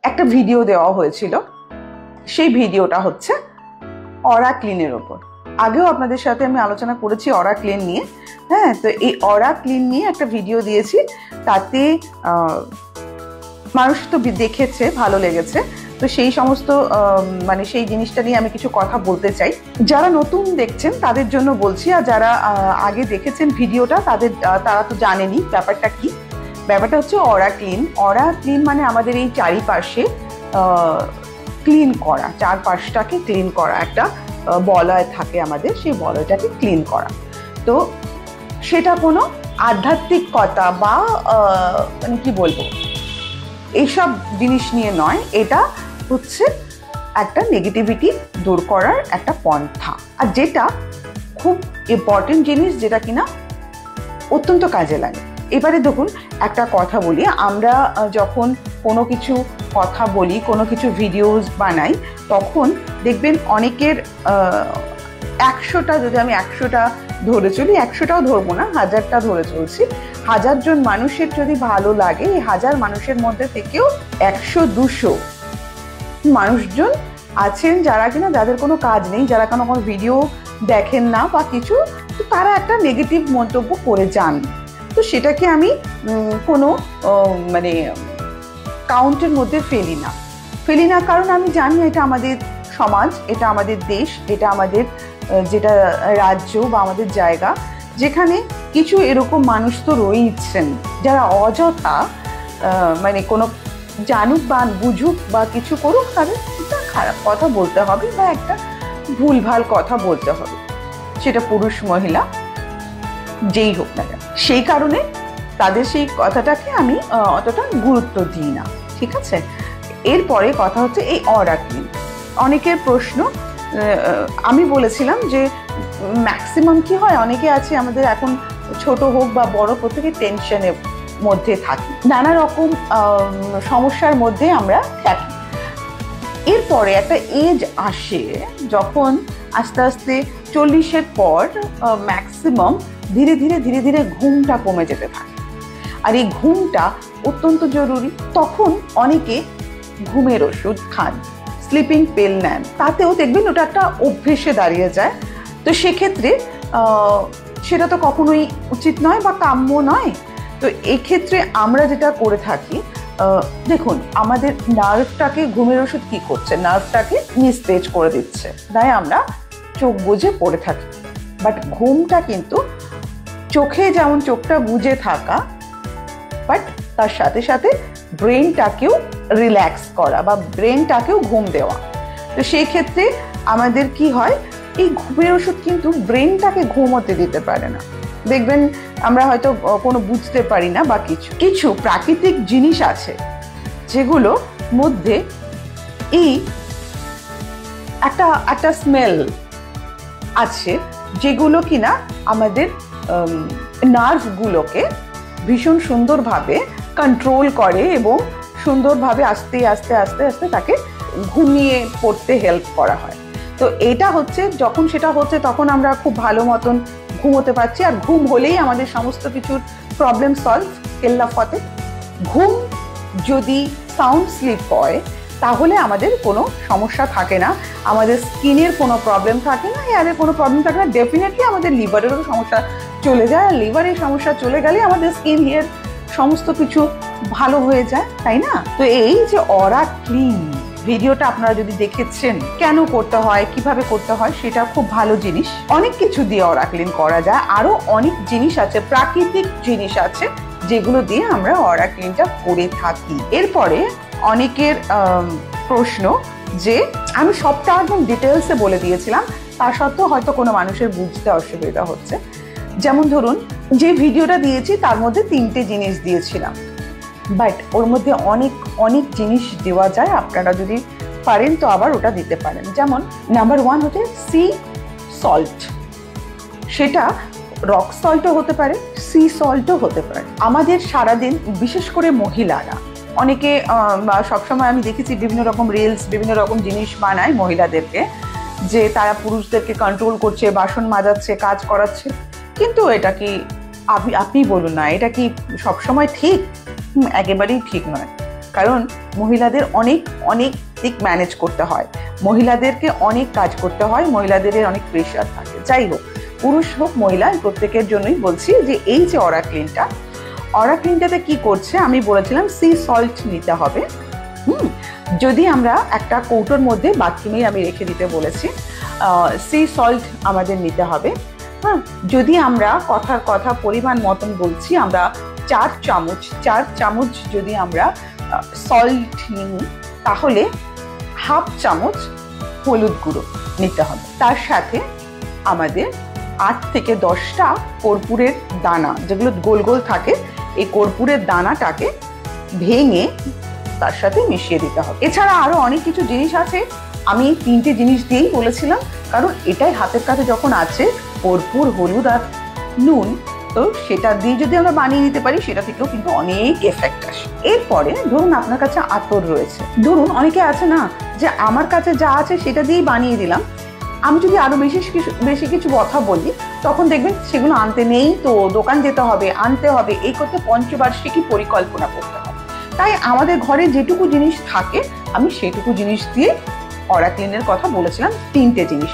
একটা ভিডিও দেওয়া হয়েছিল। সেই ভিডিওটা হচ্ছে অরা ক্লিনের ওপর। আগেও আপনাদের সাথে আমি আলোচনা করেছি অরা ক্লিন নিয়ে। হ্যাঁ, তো এই অরা ক্লিন নিয়ে একটা ভিডিও দিয়েছি, তাতে মানুষ তো দেখেছে, ভালো লেগেছে। তো সেই সমস্ত মানে সেই জিনিসটা নিয়ে আমি কিছু কথা বলতে চাই। যারা নতুন দেখছেন তাদের জন্য বলছি, আর যারা আগে দেখেছেন ভিডিওটা তারা তো জানেনই ব্যাপারটা কি। ব্যাপারটা হচ্ছে অরা ক্লিন। অরা ক্লিন মানে আমাদের এই চারিপাশে ক্লিন করা, চারপাশটাকে ক্লিন করা। একটা বলয় থাকে আমাদের, সেই বলয়টাকে ক্লিন করা। তো সেটা কোনো আধ্যাত্মিকতা বা মানে কি বলবো, এইসব জিনিস নিয়ে নয়। এটা হচ্ছে একটা নেগেটিভিটি দূর করার একটা পন্থা, আর যেটা খুব ইম্পর্টেন্ট জিনিস, যেটা কিনা অত্যন্ত কাজে লাগে। এবারে দেখুন, একটা কথা বলি, আমরা যখন কোনো কিছু কথা বলি, কোনো কিছু ভিডিওস বানাই, তখন দেখবেন অনেকের 100টা, যদি আমি 100টা ধরে চলি, 100টাও ধরবো না, 1000টা ধরে চলছি, 1000 জন মানুষের যদি ভালো লাগে, এই 1000 মানুষের মধ্যে থেকেও 100-200 মানুষজন আছেন যারা কিনা, যাদের কোনো কাজ নেই, যারা কোনো ভিডিও দেখেন না বা কিছু, তো তারা একটা নেগেটিভ মন্তব্য করে যান। তো সেটাকে আমি কোনো মানে কাউন্টের মধ্যে ফেলি না, কারণ আমি জানি এটা আমাদের সমাজ, এটা আমাদের দেশ, এটা আমাদের যেটা রাজ্য বা আমাদের জায়গা, যেখানে কিছু এরকম মানুষ তো রয়েইছেন যারা অযথা মানে কোনো জানুক বা বুঝুক বা কিছু করুক, তাদের একটা খারাপ কথা বলতে হবে বা একটা ভুলভাল কথা বলতে হবে, সেটা পুরুষ মহিলা যেই হোক না কেন। সেই কারণে তাদের সেই কথাটাকে আমি অতটা গুরুত্ব দিই না, ঠিক আছে। এরপরে কথা হচ্ছে এই অরা ক্লিন। অনেকের প্রশ্ন, আমি বলেছিলাম যে ম্যাক্সিমাম কি হয়, অনেকে আছে আমাদের এখন ছোট হোক বা বড়, প্রত্যেকে টেনশনের মধ্যে থাকি, নানা রকম সমস্যার মধ্যে আমরা থাকি। এরপরে একটা এজ আসে যখন আস্তে আস্তে 40-এর পর ম্যাক্সিমাম ধীরে ধীরে ঘুমটা কমে যেতে থাকে, আর এই ঘুমটা অত্যন্ত জরুরি। তখন অনেকে ঘুমের ওষুধ খান, স্লিপিং পিল নেন, তাতেও দেখবেন ওটা একটা অভ্যেসে দাঁড়িয়ে যায়। তো সেক্ষেত্রে সেটা তো কখনোই উচিত নয় বা কাম্য নয়। তো এক্ষেত্রে আমরা যেটা করে থাকি, দেখুন, আমাদের নার্ভটাকে ঘুমের ওষুধ কি করছে, নার্ভটাকে নিস্তেজ করে দিচ্ছে, তাই আমরা চোখ বুজে পড়ে থাকি। বাট ঘুমটা কিন্তু চোখে যেমন চোখটা বুজে থাকা, বাট তার সাথে সাথে ব্রেনটাকেও রিল্যাক্স করা বা ব্রেনটাকেও ঘুম দেওয়া। তো সেই ক্ষেত্রে আমাদের কি হয়, এই ঘুমের ওষুধ কিন্তু ব্রেনটাকে ঘুমোতে দিতে পারে না। দেখবেন আমরা হয়তো কোনো বুঝতে পারি না বা কিছু প্রাকৃতিক জিনিস আছে যেগুলো মধ্যে এই একটা স্মেল আছে, যেগুলো কিনা আমাদের নার্ভগুলোকে ভীষণ সুন্দরভাবে কন্ট্রোল করে এবং সুন্দরভাবে আস্তে আস্তে আস্তে আস্তে তাকে ঘুমিয়ে পড়তে হেল্প করা হয়। তো এটা হচ্ছে, যখন সেটা হচ্ছে তখন আমরা খুব ভালো মতন ঘুমোতে পারছি, আর ঘুম হলেই আমাদের সমস্ত কিছুর প্রবলেম সলভ, কেল্লা ফতে। ঘুম যদি সাউন্ড স্লিপ হয়, তাহলে আমাদের কোনো সমস্যা থাকে না, আমাদের স্কিনের কোনো প্রবলেম থাকে না, হেয়ারের কোনো প্রবলেম থাকে না, ডেফিনেটলি আমাদের লিভারেরও সমস্যা চলে যায়, আর লিভারের সমস্যা চলে গেলে আমাদের স্কিন, হেয়ার সমস্ত কিছু ভালো হয়ে যায়, তাই না? তো এই যে অরা ক্লিন ভিডিওটা আপনারা যদি দেখেছেন, কেন করতে হয়, কিভাবে করতে হয়, সেটা খুব ভালো জিনিস। অনেক কিছু দিয়ে অরা ক্লিন করা যায়, আরো অনেক জিনিস আছে, প্রাকৃতিক জিনিস আছে, যেগুলো দিয়ে আমরা অরা ক্লিনটা করে থাকি। এরপরে অনেকের প্রশ্ন, যে আমি সবটা একদম ডিটেলসে বলে দিয়েছিলাম, তা সত্ত্বেও হয়তো কোনো মানুষের বুঝতে অসুবিধা হচ্ছে। যেমন ধরুন, যে ভিডিওটা দিয়েছি তার মধ্যে 3টে জিনিস দিয়েছিলাম, বাট ওর মধ্যে অনেক জিনিস দেওয়া যায়, আপনারা যদি পারেন তো আবার ওটা দিতে পারেন। যেমন নাম্বার 1 হচ্ছে সি সল্ট, সেটা রক সল্টও হতে পারে, সি সল্টও হতে পারে। আমাদের সারাদিন, বিশেষ করে মহিলারা, অনেকে সবসময় আমি দেখেছি বিভিন্ন রকম রিলস, বিভিন্ন রকম জিনিস বানায় মহিলাদেরকে, যে তারা পুরুষদেরকে কন্ট্রোল করছে, বাসন মাজাচ্ছে, কাজ করাচ্ছে। কিন্তু এটা কি, আপনি বলুন না, এটা কি সবসময় ঠিক? একেবারেই ঠিক নয়। কারণ মহিলাদের অনেক অনেক দিক ম্যানেজ করতে হয়, মহিলাদেরকে অনেক কাজ করতে হয়, মহিলাদের অনেক প্রেশার থাকে। যাই হোক, পুরুষ হোক মহিলা, প্রত্যেকের জন্যই বলছি যে এই যে অরাক্লিনটাতে কি করছে, আমি বলেছিলাম সি সল্ট নিতে হবে। যদি আমরা একটা কৌটোর মধ্যে, বাথরুমেই আমি রেখে দিতে বলেছি, সি সল্ট আমাদের নিতে হবে। হ্যাঁ, যদি আমরা কথার কথা পরিমাণ মতন বলছি, আমরা 4 চামচ যদি আমরা সল্ট নিই, তাহলে হাফ চামচ হলুদ গুঁড়ো নিতে হবে। তার সাথে আমাদের 8 থেকে 10টা কর্পূরের দানা, যেগুলো গোল গোল থাকে, এই কর্পূরের দানাটাকে ভেঙে তার সাথে মিশিয়ে দিতে হবে। এছাড়া আরো অনেক কিছু জিনিস আছে, আমি এই 3টে জিনিস দিয়েই বলেছিলাম, কারণ এটাই হাতের কাছে যখন আছে, কর্পূর, হলুদ আর নুন, তো সেটা দিয়ে যদি আমরা বানিয়ে নিতে পারি, সেটা থেকেও কিন্তু অনেক এফেক্ট আসে। এরপরে ধরুন আপনার কাছে আতর রয়েছে, ধরুন অনেকে আছে না যে আমার কাছে যা আছে সেটা দিয়েই বানিয়ে দিলাম, আমি যদি আরো বেশি কিছু কথা বলি, তখন দেখবেন সেগুলো আনতে নেই, তো দোকান যেতে হবে, আনতে হবে, এই করতে পঞ্চবার্ষিকী পরিকল্পনা করতে হবে। তাই আমাদের ঘরে যেটুকু জিনিস থাকে, আমি সেটুকু জিনিস দিয়ে অরাক্লিনের কথা বলেছিলাম, 3টে জিনিস,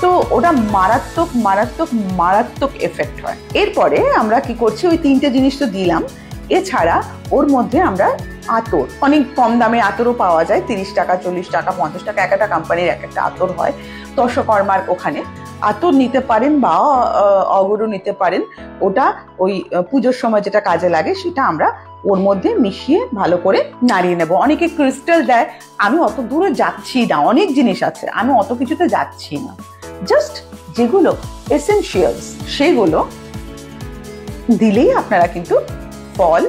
তো ওটা মারাত্মক মারাত্মক মারাত্মক এফেক্ট হয়। এরপরে আমরা কি করছি, ওই 3টে জিনিস তো দিলাম, এছাড়া ওর মধ্যে আমরা আতর, অনেক কম দামে আতরও পাওয়া যায়, 30 টাকা, 40 টাকা, 50 টাকা, এক একটা কোম্পানির এক একটা আতর হয়। দশকর্মার ওখানে আতর নিতে পারেন বা অগরু নিতে পারেন, ওটা ওই পুজোর সময় যেটা কাজে লাগে, সেটা আমরা ওর মধ্যে মিশিয়ে ভালো করে নাড়িয়ে নেব। অনেকে ক্রিস্টাল দেয়, আমি অত দূরে যাচ্ছি না, অনেক জিনিস আছে, আমি অত কিছুতে যাচ্ছি না, জাস্ট যেগুলো এসেনশিয়ালস সেগুলো দিলেই আপনারা কিন্তু ফল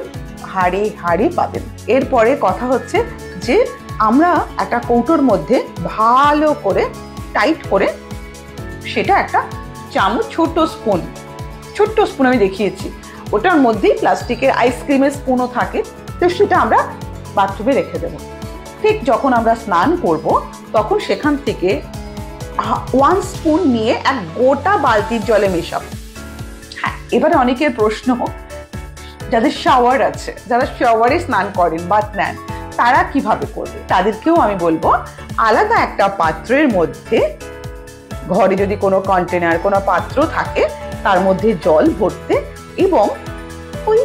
হাড়ে হাড়ে পাবেন। এরপরে কথা হচ্ছে যে আমরা একটা কৌটোর মধ্যে ভালো করে টাইট করে, সেটা একটা চামচ, ছোট্ট স্পুন আমি দেখিয়েছি, ওটার মধ্যেই প্লাস্টিকের আইসক্রিমের স্পুনও থাকে, তো সেটা আমরা বাথরুমে রেখে দেবো। ঠিক যখন আমরা স্নান করব, তখন সেখান থেকে 1 স্পুন নিয়ে এক গোটা বালতির জলে মেশাবো। হ্যাঁ, এবারে অনেকের প্রশ্ন, যাদের শাওয়ার আছে, যারা শাওয়ারে স্নান করেন, বাথ নেন, তারা কিভাবে করবে? তাদেরকেও আমি বলবো, আলাদা একটা পাত্রের মধ্যে, ঘরে যদি কোনো কন্টেনার, কোনো পাত্র থাকে, তার মধ্যে জল ভরতে, এবং ওই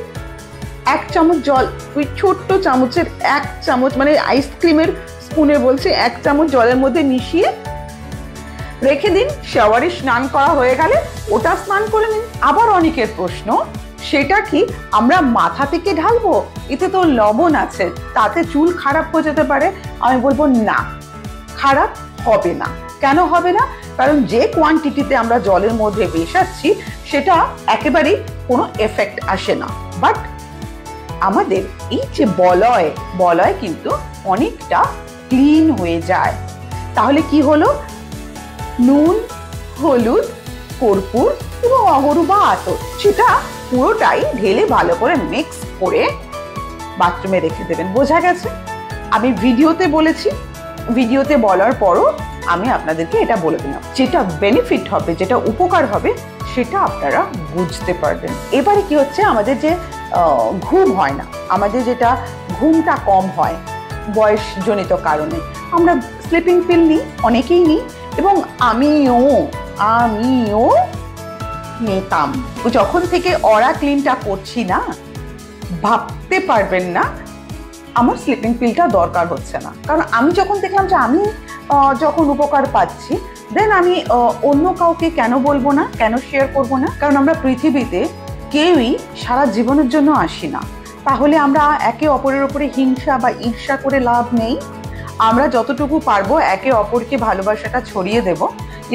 1 চামচ জল, ওই ছোট্ট চামচের 1 চামচ, মানে আইসক্রিমের স্পুনে বলছে, 1 চামচ জলের মধ্যে মিশিয়ে রেখে দিন। শাওয়ারে স্নান করা হয়ে গেলে ওটা স্নান করে নিন। আবার অনেকের প্রশ্ন, সেটা কি আমরা মাথা থেকে ঢালবো? এতে তো লবণ আছে, তাতে চুল খারাপ হয়ে যেতে পারে। আমি বলবো না, খারাপ হবে না। কেন হবে না? কারণ যে কোয়ান্টিটিতে আমরা জলের মধ্যে মেশাচ্ছি, সেটা একেবারেই কোনো এফেক্ট আসে না। বাট আমাদের এই যে বলয় কিন্তু অনেকটা ক্লিন হয়ে যায়। তাহলে কি হলো? নুন, হলুদ, কর্পূর এবং অগরু বা আতর, সেটা পুরোটাই ঢেলে ভালো করে মিক্স করে বাথরুমে রেখে দেবেন। বোঝা গেছে? আমি ভিডিওতে বলেছি, ভিডিওতে বলার পরও আমি আপনাদেরকে এটা বলে দিলাম। যেটা বেনিফিট হবে, যেটা উপকার হবে, সেটা আপনারা বুঝতে পারবেন। এবারে কি হচ্ছে, আমাদের যে ঘুম হয় না, আমাদের যেটা ঘুমটা কম হয় বয়সজনিত কারণে, আমরা স্লিপিং পিল নিই, অনেকেই নিই, এবং আমিও নিতাম। যখন থেকে অরাক্লিনটা করছি না, ভাবতে পারবেন না আমার স্লিপিং পিলটা দরকার হচ্ছে না। কারণ আমি যখন দেখলাম যে আমি যখন উপকার পাচ্ছি, দেন আমি অন্য কাউকে কেন বলবো না, কেন শেয়ার করবো না? কারণ আমরা পৃথিবীতে কেউই সারা জীবনের জন্য আসি না। তাহলে আমরা একে অপরের উপরে হিংসা বা ঈর্ষা করে লাভ নেই। আমরা যতটুকু পারবো একে অপরকে ভালোবাসাটা ছড়িয়ে দেব,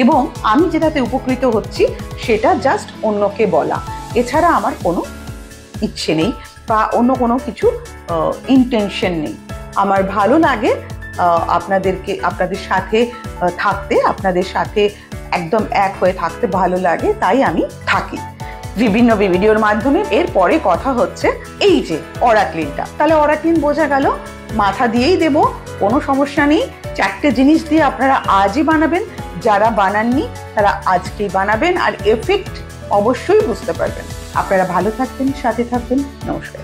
এবং আমি যেটাতে উপকৃত হচ্ছি সেটা জাস্ট অন্যকে বলা। এছাড়া আমার কোনো ইচ্ছে নেই বা অন্য কোনো কিছু ইন্টেনশন নেই। আমার ভালো লাগে আপনাদের সাথে থাকতে, আপনাদের সাথে একদম এক হয়ে থাকতে ভালো লাগে, তাই আমি থাকি বিভিন্ন ভিডিওর মাধ্যমে। এরপরে কথা হচ্ছে এই যে অরাক্লিনটা, তাহলে অরাক্লিন বোঝা গেল, মাথা দিয়েই দেব, কোনো সমস্যা নেই। 4টে জিনিস দিয়ে আপনারা আজই বানাবেন, যারা বানাননি তারা আজকেই বানাবেন, আর এফেক্ট অবশ্যই বুঝতে পারবেন। আপনারা ভালো থাকবেন, সাথে থাকবেন। নমস্কার।